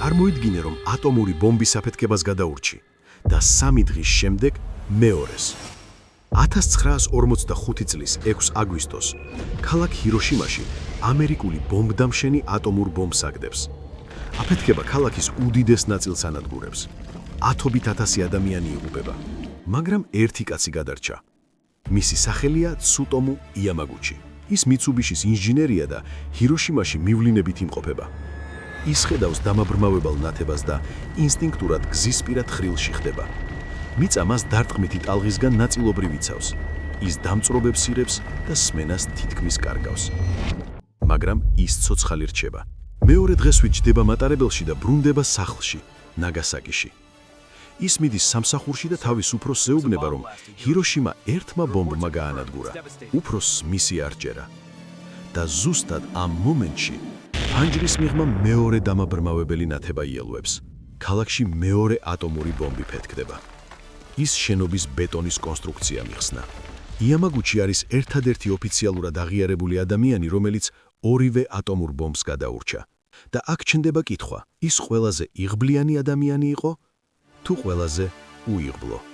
წარმოიდგინე, რომ ატომური ბომბის აფეთქებას გადაურჩი და 3 დღის შემდეგ მეორეს. 1945 წლის 6 აგვისტოს ქალაქ ჰიროშიმაში ამერიკული ბომბდამშენი ატომურ ბომბს აგდებს. აფეთქება ქალაქის უდიდეს ნაწილს ანადგურებს. 10,000 ადამიანი იღუპება, მაგრამ ერთი კაცი გადარჩა. მისი სახელია ცუტომუ იამაგუჩი. ის მიცუბიშის ინჟინერია და ჰიროშიმაში მივლინებით იმყოფება. ის ხედავს დამაბრმავებელ ნათებას და ინსტინქტურად გზისპირად ხრილში ხდება. მიწა მას დარტყმითი ტალღისგან ნაწილობრივ იცავს. ის დამწრობებს ირებს და სმენას თითქმის კარგავს. მაგრამ ის ცოცხალი რჩება. მეორე დღესვე ჯდება მატარებელში და ბრუნდება სახლში, ნაგასაკიში. ის მიდის სამსახურში და თავის უფროსს ეუბნება, რომ ჰიროშიმა ერთმა ბომბმა გაანადგურა. უფროსს მისი არ ჯერა. და ზუსტად ამ მომენტში ფანჯრის მიღმა მეორე დამაბრმავებელი ნათება იელვებს. ქალაქში მეორე ატომური ბომბი ფეთქდება. ის შენობის ბეტონის კონსტრუქცია მიხსნა. იამაგუჩი არის ერთადერთი ოფიციალურად აღიარებული ადამიანი, რომელიც ორივე ატომურ ბომბს გადაურჩა. და აქ ჩნდება კითხვა, ის ყველაზე იღბლიანი ადამიანი იყო თუ ყველაზე უიღბლო?